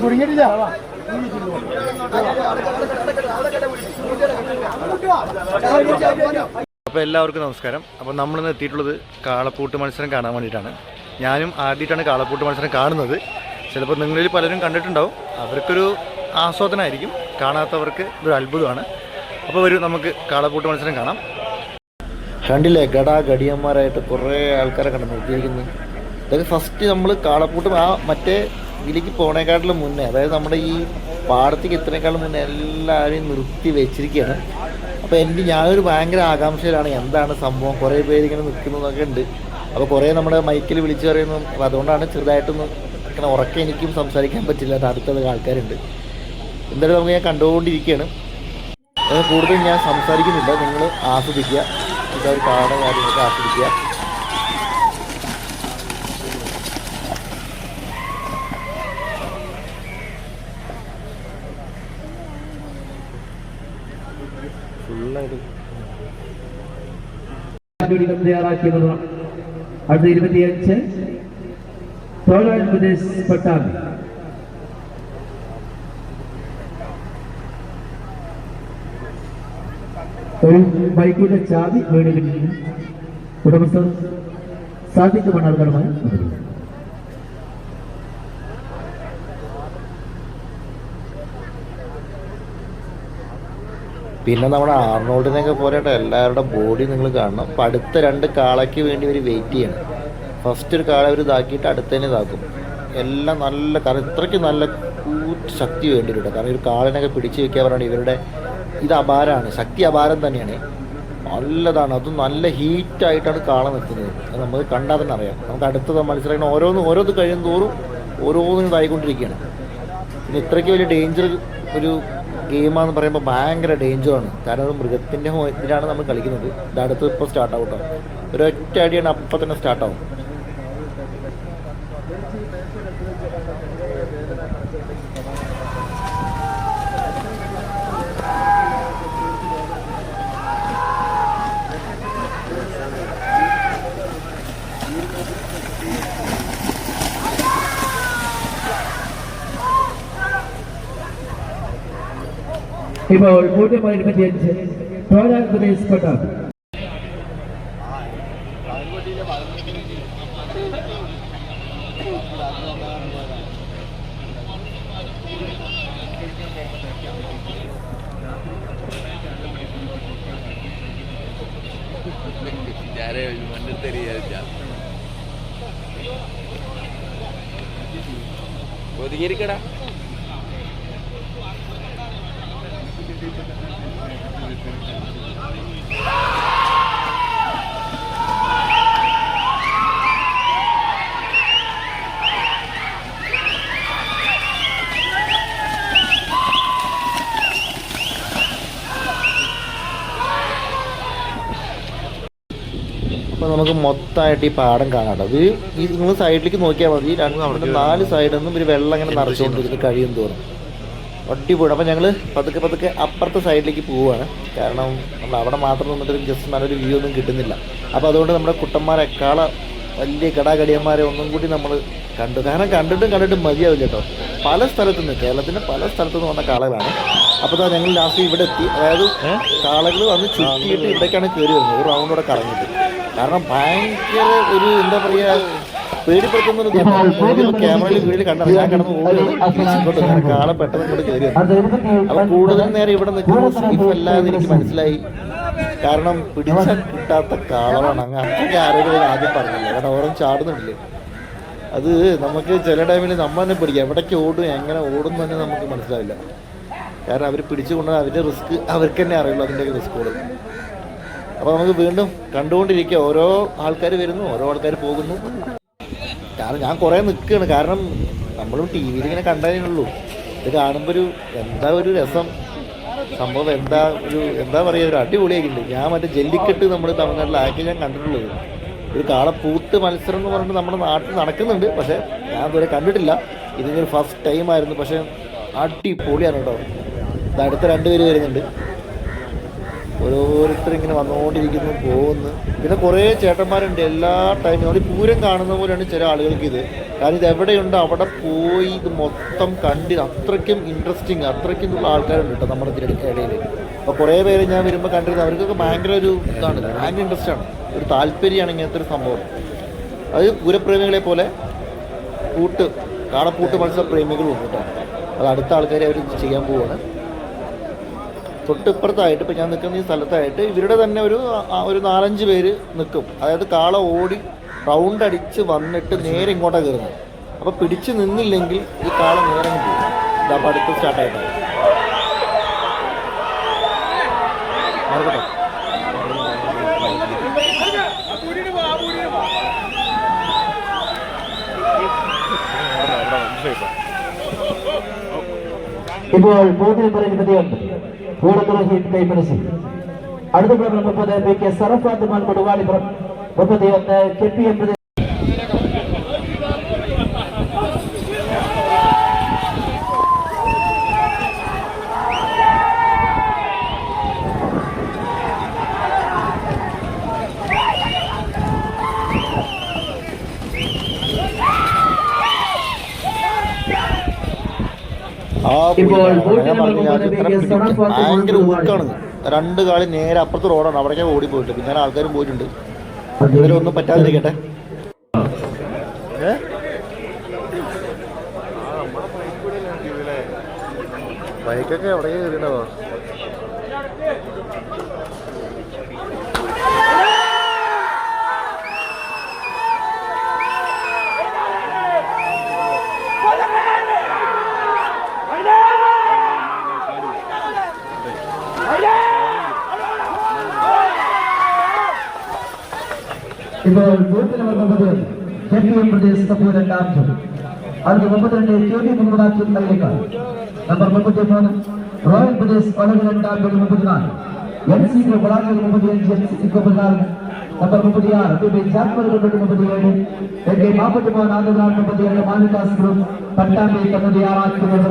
കുടുങ്ങിയിട്ടില്ല. അപ്പോൾ എല്ലാവർക്കും നമസ്കാരം. അപ്പോൾ നമ്മളിന്ന് എത്തിയിട്ടുള്ളത് കാളപ്പൂട്ട് മത്സരം കാണാൻ വേണ്ടിയിട്ടാണ്. ഞാനും ആദ്യമായിട്ടാണ് കാളപ്പൂട്ട് മത്സരം കാണുന്നത്. ചിലപ്പോൾ നിങ്ങളിൽ പലരും കണ്ടിട്ടുണ്ടാവും. അവർക്കൊരു ആസ്വാദനമായിരിക്കും, കാണാത്തവർക്ക് ഇതൊരു അത്ഭുതമാണ്. അപ്പോൾ വരൂ, നമുക്ക് കാളപ്പൂട്ട് മത്സരം കാണാം. കണ്ടില്ലേ, ഗടിയന്മാരായിട്ട് കുറേ ആൾക്കാരെ കണ്ടു നിർത്തിയിരിക്കുന്നത്. അതായത് ഫസ്റ്റ് നമ്മൾ കാളപ്പൂട്ട് മറ്റേ ഇതിലേക്ക് പോണേക്കാട്ടിലും മുന്നേ, അതായത് നമ്മുടെ ഈ പാടത്തേക്ക് എത്തുന്നേക്കാളും മുന്നേ എല്ലാവരെയും നിർത്തി വെച്ചിരിക്കുകയാണ്. അപ്പോൾ ഞാനൊരു ഭയങ്കര ആകാംക്ഷയിലാണ്, എന്താണ് സംഭവം. കുറേ പേര് ഇങ്ങനെ നിൽക്കുന്നതൊക്കെ ഉണ്ട്. അപ്പോൾ കുറേ നമ്മുടെ മൈക്കിൽ വിളിച്ചു പറയുന്നു. അപ്പോൾ അതുകൊണ്ടാണ് ചെറുതായിട്ടൊന്ന് അങ്ങനെ ഉറക്കെ എനിക്കും സംസാരിക്കാൻ പറ്റില്ല. അടുത്തുള്ള ആൾക്കാരുണ്ട്. എന്തായാലും നമുക്ക് ഞാൻ കണ്ടുകൊണ്ടിരിക്കുകയാണ്. കൂടുതൽ ഞാൻ സംസാരിക്കുന്നില്ല, നിങ്ങൾ ആസ്വദിക്കുക. ഇതൊരു കാണുന്ന കാര്യങ്ങളൊക്കെ ആസ്വദിക്കുക. തയ്യാറാക്കിയതാണ്. അടുത്ത 25 പ്രദേശ് പട്ടാമ്പി. ഒരു ബൈക്കിന്റെ ചാവി വീടുകളിൽ ഉടമസ്ഥർ സാധിക്ക് മണ്ണാർക്കാടുമായി. പിന്നെ നമ്മുടെ ആർണോൾഡിനെയൊക്കെ പോലെയായിട്ട് എല്ലാവരുടെ ബോഡി നിങ്ങൾ കാണണം. അപ്പം അടുത്ത 2 കാളയ്ക്ക് വേണ്ടി ഇവർ വെയിറ്റ് ചെയ്യണം. ഫസ്റ്റ് ഒരു കാള അവർ ഇതാക്കിയിട്ട് അടുത്തതിനെ ഇതാക്കും. എല്ലാം നല്ല, കാരണം ഇത്രയ്ക്ക് നല്ല ശക്തി വേണ്ടി വരും. കാരണം ഒരു കാളിനൊക്കെ പിടിച്ച് വയ്ക്കാൻ പറയുന്നത് ഇവരുടെ ഇത് അപാരമാണ്, ശക്തി അപാരം തന്നെയാണ്. നല്ലതാണ്. അതും നല്ല ഹീറ്റായിട്ടാണ് കാള നിൽക്കുന്നത്. അത് നമുക്ക് കണ്ടാൽ തന്നെ അറിയാം. നമുക്ക് അടുത്ത മത്സരം ഓരോന്ന് കഴിയും തോറും ഓരോന്നിനും ഇതായിക്കൊണ്ടിരിക്കുകയാണ്. പിന്നെ ഇത്രയ്ക്ക് വലിയ ഡേഞ്ചർ ഒരു ഗെയിമാണെന്ന് പറയുമ്പോൾ ഭയങ്കര ഡേഞ്ചറാണ്. കാരണം ഒരു മൃഗത്തിൻ്റെ ഇതിലാണ് നമ്മൾ കളിക്കുന്നത്. ഇത് അടുത്ത് ഇപ്പോൾ സ്റ്റാർട്ടാവും കേട്ടോ. ഒരൊറ്റ അടിയാണ് അപ്പം തന്നെ സ്റ്റാർട്ടാവും. ഇപ്പോൾ 25 പ്രദേശ് പട്ടാമ്പി. ഒതുങ്ങിയിരിക്കടാ. അപ്പോൾ നമുക്ക് മൊത്തമായിട്ട് ഈ പാടം കാണാം. അത് ഈ നിങ്ങൾ സൈഡിലേക്ക് നോക്കിയാൽ മതി. 4 സൈഡിൽ നിന്നും ഒരു വെള്ളം ഇങ്ങനെ നിറച്ചുകൊണ്ടിരിക്കുന്നത് കഴിയും തോറും ഒട്ടിപ്പോഴും. അപ്പോൾ ഞങ്ങൾ പതുക്കെ അപ്പുറത്തെ സൈഡിലേക്ക് പോവുകയാണ്. കാരണം നമ്മൾ അവിടെ മാത്രം നിന്നിട്ട് ജസ്റ്റ് നല്ലൊരു വ്യൂ ഒന്നും കിട്ടുന്നില്ല. അപ്പോൾ അതുകൊണ്ട് നമ്മുടെ കുട്ടന്മാരെക്കാളെ വലിയ ഗടിയന്മാരെ ഒന്നും കൂടി നമ്മൾ കണ്ടു. കാരണം കണ്ടിട്ടും മതിയാവില്ല കേട്ടോ. പല സ്ഥലത്തു നിന്ന്, കേരളത്തിൻ്റെ പല സ്ഥലത്തു നിന്ന് വന്ന കാളകളാണ്. അപ്പോൾ ഞങ്ങൾ ലാസ്റ്റ് ഇവിടെ എത്തി. അതായത് കാളകൾ വന്ന് ചുറ്റിയിട്ട് ഇവിടേക്കാണ് കയറി വരുന്നത്, ഒരു റൗണ്ടോടെ കറങ്ങിയിട്ട്. കാരണം ഭയങ്കര ഒരു എന്താ പറയുക, പേടിപ്പെടുത്തുന്നൊരു ക്യാമറയിൽ വീട്ടിൽ കണ്ടാണ്. ഞാൻ കിടന്ന് ഓടുകയാണ് കാള പെട്ടെന്ന് ഇങ്ങോട്ട് കയറി വന്നു. അപ്പോൾ കൂടുതൽ നേരം ഇവിടെ നിൽക്കുന്നത് സേഫ് അല്ലാതെ എനിക്ക് മനസ്സിലായി. കാരണം പിടിച്ചാൽ കിട്ടാത്ത കാളമാണ്. അത്രയ്ക്ക് ആരോഗ്യം ആദ്യം പറഞ്ഞില്ല. കാരണം ഓരോ ചാടുന്നുണ്ടല്ലേ, അത് നമുക്ക് ചില ടൈമിൽ നമ്മൾ തന്നെ പിടിക്കാം. എവിടേക്ക് ഓടും, എങ്ങനെ ഓടും തന്നെ നമുക്ക് മനസ്സിലാവില്ല. കാരണം അവർ പിടിച്ചു കൊണ്ടുവന്നാൽ അതിൻ്റെ റിസ്ക് അവർക്ക് തന്നെ അറിയുള്ളൂ, അതിൻ്റെയൊക്കെ റിസ്കുകൾ. അപ്പോൾ നമുക്ക് വീണ്ടും കണ്ടുകൊണ്ടിരിക്കുക. ഓരോ ആൾക്കാർ വരുന്നു, ഓരോ ആൾക്കാർ പോകുന്നു. കാരണം ഞാൻ കുറേ നിൽക്കുകയാണ്. കാരണം നമ്മളും ടി വിയിൽ ഇങ്ങനെ കണ്ടതേ ഉള്ളൂ. ഇത് കാണുമ്പോൾ ഒരു രസം സംഭവം. എന്താ പറയുക, ഒരു അടിപൊളിയായിട്ടുണ്ട്. ഞാൻ മറ്റേ ജല്ലിക്കെട്ട് നമ്മൾ തമിഴ്നാട്ടിലാക്കി ഞാൻ കണ്ടിട്ടുള്ളത്. ഒരു കാളപ്പൂട്ട് മത്സരം എന്ന് പറഞ്ഞിട്ട് നമ്മുടെ നാട്ടിൽ നടക്കുന്നുണ്ട്, പക്ഷേ ഞാൻ ഇതുവരെ കണ്ടിട്ടില്ല. ഇതിൻ്റെ ഒരു ഫസ്റ്റ് ടൈമായിരുന്നു. പക്ഷേ അടിപൊളിയാണ് കേട്ടോ. ഇത് അടുത്ത 2 പേര് വരുന്നുണ്ട്. ഓരോരുത്തർ ഇങ്ങനെ വന്നുകൊണ്ടിരിക്കുന്നു, പോകുന്നു. പിന്നെ കുറേ ചേട്ടന്മാരുണ്ട് എല്ലാ ടൈമിലും. നമ്മൾ ഈ പൂരം കാണുന്ന പോലെയാണ് ചില ആളുകൾക്ക് ഇത്. കാരണം ഇത് എവിടെയുണ്ടോ അവിടെ പോയി ഇത് മൊത്തം കണ്ട് അത്രയ്ക്കും ഇൻട്രസ്റ്റിങ്, അത്രയ്ക്കും ഉള്ള ആൾക്കാരുണ്ട് കേട്ടോ നമ്മുടെ ഇടയിൽ. അപ്പോൾ കുറേ പേര് ഞാൻ വരുമ്പോൾ കണ്ടിരുന്നത് അവർക്കൊക്കെ ഭയങ്കര ഒരു ഇതാണ്, ഭയങ്കര ഇൻട്രസ്റ്റ് ആണ്, ഒരു താല്പര്യമാണ് ഇങ്ങനത്തെ ഒരു സംഭവം. അത് പൂരപ്രേമികളെ പോലെ കാളപ്പൂട്ട് മത്സരപ്രേമികളും ഉണ്ട് കേട്ടോ. അത് അടുത്ത ആൾക്കാരെ അവർ ചെയ്യാൻ പോവുകയാണ്. തൊട്ടിപ്പുറത്തായിട്ട് ഇപ്പോൾ ഞാൻ നിൽക്കുന്ന ഈ സ്ഥലത്തായിട്ട് ഇവരുടെ തന്നെ ഒരു 4-5 പേര് നിൽക്കും. അതായത് കാള ഓടി റൗണ്ട് അടിച്ച് വന്നിട്ട് നേരെ ഇങ്ങോട്ടാണ് കയറുന്നത്. അപ്പോൾ പിടിച്ച് നിന്നില്ലെങ്കിൽ ഈ കാള നേരെ പോകും. ഇതപ്പോൾ അടുത്ത് സ്റ്റാർട്ടായിട്ടാണ് മറക്കട്ടെ. ഇപ്പോൾ 3 പൂടത്തുറ കൈപ്പനശി. അടുത്ത പ്രകടനം 30 പി കെ സറഫാത്ത് മാൻ കൊടുവാളിപ്പുറം, 31 കെ പി എം. ഭയങ്കര ഊക്കാണ്. 2 കാളി നേരെ അപ്പുറത്ത് റോഡാണ്, അവിടേക്ക് ഓടിപ്പോയിട്ട്. പിന്നെ ആൾക്കാരും പോയിട്ടുണ്ട്. ഇതുവരെ ഒന്നും പറ്റാതിരിക്കട്ടെ. ബൈക്കൊക്കെ എവിടേക്ക് കയറിയിട്ടുണ്ടോ? ഇപ്പോൾ ബൂത്ത് നമ്പർ 90 KPM പ്രദേശ് തപ്പൂർ രണ്ടാമത്. അടുത്ത 32 KB Muhammad number 33 royal Pradesh ഒലക രണ്ടാമത് 34 NC black 35 NC 16 number 36 Jafar 37 AK മാപ്പട്ടുമോ നാദുറാൻ 37 മാലികാസ് ഗ്രൂപ്പ് പട്ടാമ്പി കണ്ണൂർ ആറാക്കുന്നത്.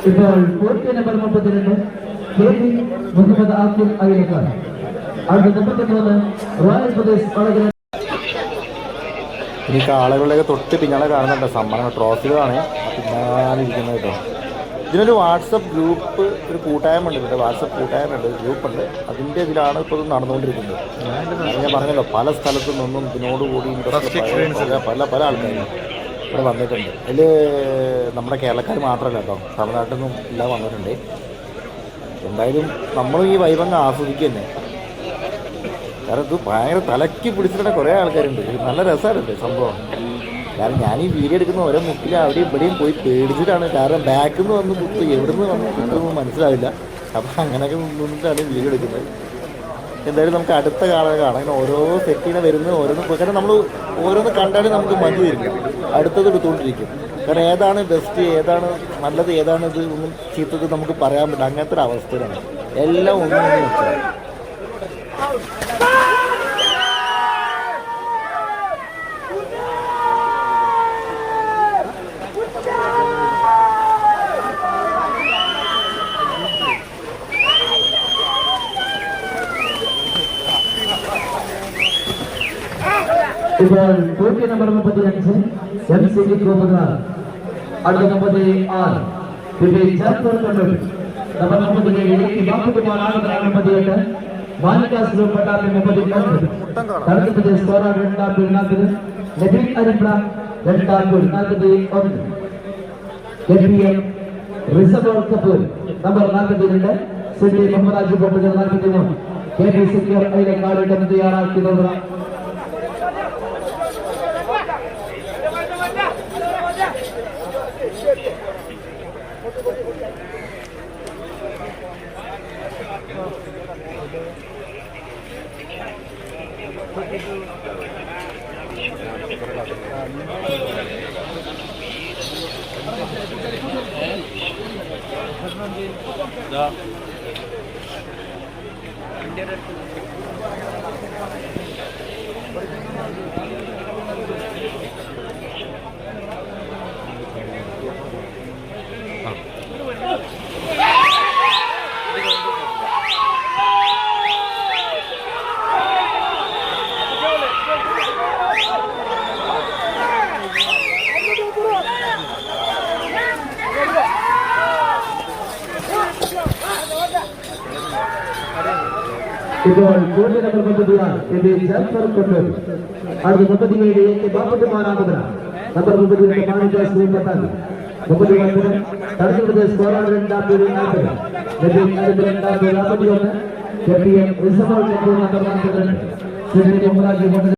ഇപ്പോൾ booth number 32 KP Muhammad Asif അയ്യക്കാർ. അടുത്ത 33 റോയൽ പ്രദേശ് ഒലക. ഈ കാളകളുടെയൊക്കെ തൊട്ട് പിന്നാലെ കാണുന്നുണ്ട് സമ്മാനങ്ങൾ, ട്രോഫികളാണ് പിന്നാലിരിക്കുന്നത് കേട്ടോ. ഇതിനൊരു വാട്സപ്പ് ഗ്രൂപ്പ്, ഒരു കൂട്ടായ്മ ഉണ്ട് കേട്ടോ. വാട്സപ്പ് കൂട്ടായ്മ ഉണ്ട്, ഗ്രൂപ്പുണ്ട്. അതിൻ്റെ ഇതിലാണ് ഇപ്പോൾ ഇത് നടന്നുകൊണ്ടിരിക്കുന്നത്. ഞാൻ പറഞ്ഞല്ലോ, പല സ്ഥലത്തു നിന്നും ഇതിനോടുകൂടി പല ആൾക്കാരും ഇവിടെ വന്നിട്ടുണ്ട്. അതിൽ നമ്മുടെ കേരളക്കാർ മാത്രമല്ല കേട്ടോ, തമിഴ്നാട്ടിൽ നിന്നും എല്ലാം വന്നിട്ടുണ്ട്. എന്തായാലും നമ്മളും ഈ വൈബങ്ങ് ആസ്വദിക്കുക തന്നെ. കാരണം ഇത് ഭയങ്കര തലക്കി പിടിച്ചിട്ട് കുറേ ആൾക്കാരുണ്ട്. നല്ല രസമായിട്ടുണ്ട് സംഭവം. കാരണം ഞാൻ ഈ വീഡിയോ എടുക്കുന്ന ഓരോ മുക്കിലും അവിടെയും ഇവിടെയും പോയി പേടിച്ചിട്ടാണ്. കാരണം ബാക്കിൽ നിന്ന് വന്ന് കുത്ത്, എവിടെ നിന്ന് വന്ന് കുത്തൊന്നും മനസ്സിലാവില്ല. അപ്പം അങ്ങനെയൊക്കെ നിന്നിട്ടാണ് വീഡിയോ എടുക്കുന്നത്. എന്തായാലും നമുക്ക് അടുത്ത കാണാൻ ഇങ്ങനെ ഓരോ സെറ്റിനെ വരുന്നത് ഓരോന്ന്. കാരണം നമ്മൾ ഓരോന്ന് കണ്ടാലും നമുക്ക് മതി വരില്ല, അടുത്തത് എടുത്തുകൊണ്ടിരിക്കും. കാരണം ഏതാണ് ബെസ്റ്റ്, ഏതാണ് നല്ലത്, ഏതാണ് ഇത് ഒന്നും ചീത്തത് നമുക്ക് പറയാൻ പറ്റില്ല. അങ്ങനത്തെ ഒരു അവസ്ഥയിലാണ് എല്ലാം ഒന്നും വെച്ചാൽ. ഇപ്പോൾ ബൂത്ത് നമ്പർ 35 MC ഗോപകുമാർ. അടുത്ത 36 ജാഫർ കണ്ണൂർ. നമ്പർ 37 മാപ്പട്ടുമോ നാദുറാൻ 38 മാലികാസ് ഗ്രൂപ്പ് പട്ടാമ്പി 39. അടുത്ത പ്രദേശ് കോറാട് 2 നബീൽ അരിമ്പ്ര രണ്ടാം ജോഡി 41 KPM reserve Kappur number 42 C D Muhammad Aji കോട്ടകൾ 43 KP സെക്യൂർ അതിലെ കാലിടം തയ്യാറാക്കിയതോടെ ഇപ്പോൾ ജോഡി നമ്പർ 36 ഇത് ജാഫർ കൊണ്ടൂർ അടുത്ത 37 എ ബാപ്പുട്ടി മാനാകുന്ന നമ്പർ 32 മാണിക്യ ശ്രീപത്താൻ 39 തടസ്സപ്പെടുത്തിയ സ്കോറാണ് രണ്ടാം ജോഡി 40 രണ്ടാം ജോഡി 41 KPM reserve Kappur number 42 C D Muhammad Aji കോട്ടകൾ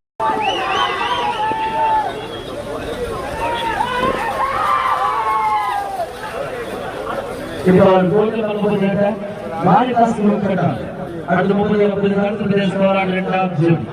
ഇപ്പോൾ ജോഡി നമ്പർ 38 മാണിക്യ ശ്രീപത്താൻ അടുത്ത 30 സ്കോറാണ് രണ്ടാം ജോഡി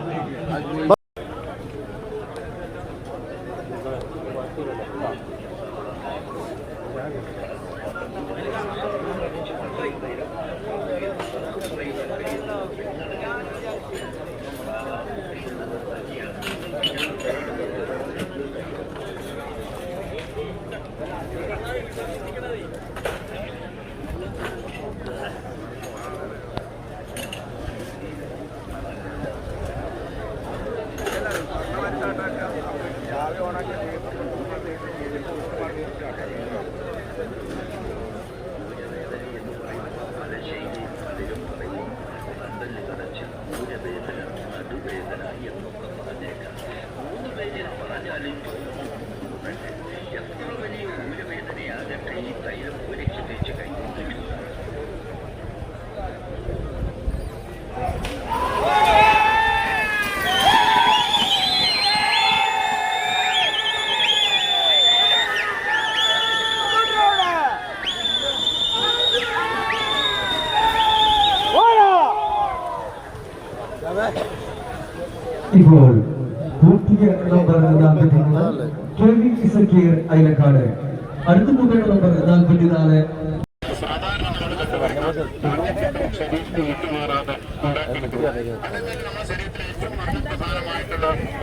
ഇപ്പോൾ പൂർത്തിയ നമ്പർ 43 KV സക്കീർ അയലക്കാട് അടുത്ത മുതൽ നമ്പർ 44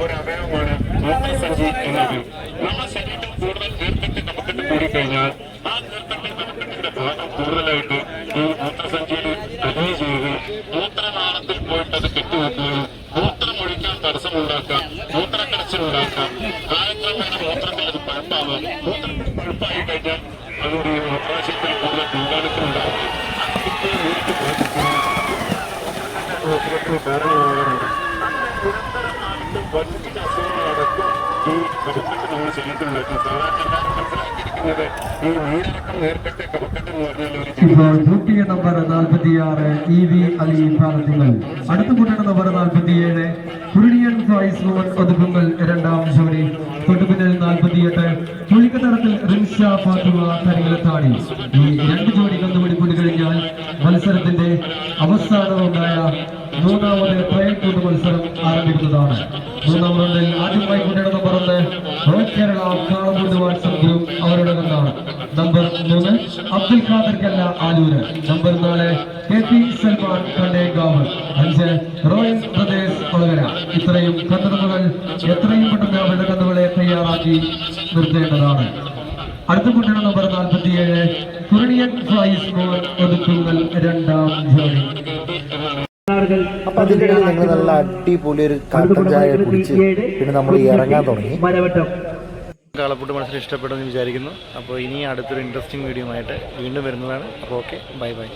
ഒരു അവയവമാണ് മൂത്രസഞ്ചി എന്നത്. നമ്മുടെ ശരീരത്തിൽ കൂടുതൽ നീർക്കെട്ട് കഫക്കെട്ട് കൂടിക്കഴിഞ്ഞാൽ ആ നീർക്കെട്ട് കഫക്കെട്ടിന്റെ ഭാഗം കൂടുതലായിട്ട് ഈ മൂത്രസഞ്ചിയിൽ അലിഞ്ഞു ചെയ്യുകയും മൂത്രനാളത്തിൽ പോയിട്ട് അത് കെട്ടിവെക്കുകയും മൂത്രമൊഴിക്കാൻ തടസ്സമുണ്ടാക്കാം, മൂത്രക്കടച്ചിലുണ്ടാക്കാം, കാലക്രമേണ മൂത്രത്തിൽ അത് പഴുപ്പാവാം. മൂത്രത്തിൽ പഴുപ്പായി കഴിഞ്ഞാൽ അതിന്റെ മൂത്രാശയത്തിൽ കൂടുതൽ ദുർഗാണുക്കളുണ്ടാകും. നേരിട്ട് കാരണമാകാറുണ്ട്. വലിയ അസുഖങ്ങളടക്കം ഈ കഫക്കെട്ട് നമ്മുടെ ശരീരത്തിലുണ്ടാക്കും. സാധാരണ മനസ്സിലാക്കിയിരിക്കുന്നത് ഈ നീരിറക്കം നേർക്കെട്ട് കഫക്കെട്ട് എന്ന് പറഞ്ഞാൽ ഒരു നമ്പർ 46 EV അലി പാലത്തുങ്ങൾ അടുത്ത കൂട്ടയുടെ നമ്പർ 47 കുരുണിയൻ ഫൈസ് മോൻ ഒതുക്കുങ്ങൾ രണ്ടാം ജോഡി തൊട്ടുപിന്നിൽ 48 ചുഴിക്കത്തടത്തിൽ റിൻഷ ഫാത്തിമ കരികളത്താടി. ഈ രണ്ട് ജോഡി കന്നുപിടി കൂടി കഴിഞ്ഞാൽ മത്സരത്തിന്റെ അവസാനമുണ്ടായ മൂന്നാമത് ട്രയൽ കൂട്ട് മത്സരം ആരംഭിക്കുന്നതാണ്. മൂന്നാം റൗണ്ടിൽ ആദ്യമായി കുട്ടിയുടെ നമ്പർ 1 കേരള കാളമുണ്ട് വാട്സപ്പ് ഗ്രൂപ്പ് അവരുടെ കണ്ടാണ്. നമ്പർ 3 അബ്ദുൽ ഖാദർ കല്ല ആലൂര്. നമ്പർ 4 KP സൽമാൻ കണ്ടേഗാവ്. 5 റോയൽ പ്രദേശ് ഒളകര. ഇത്രയും കന്നുകൾ എത്രയും പെട്ടെന്ന് അവരുടെ കന്നുകളെ തയ്യാറാക്കി നിർത്തേണ്ടതാണ്. അടുത്ത കുട്ടിയുടെ നമ്പർ 47 കുരുണിയൻ ഫൈസ് മോൻ ഒതുക്കുങ്ങൾ രണ്ടാം ജോഡി. അപ്പൊ അതിന്റെ ഇടയിൽ ഞങ്ങൾ നല്ല അടിപൊളി ഒരു കട്ടൻ ചായ കുടിച്ച് പിന്നെ നമ്മൾ ഇറങ്ങാൻ തുടങ്ങി. കാളപ്പൂട്ട് മത്സരം ഇഷ്ടപ്പെടുമെന്ന് വിചാരിക്കുന്നു. അപ്പോൾ ഇനി അടുത്തൊരു ഇൻട്രസ്റ്റിംഗ് വീഡിയോ ആയിട്ട് വീണ്ടും വരുന്നതാണ്. അപ്പോൾ ഓക്കെ, ബൈ ബൈ.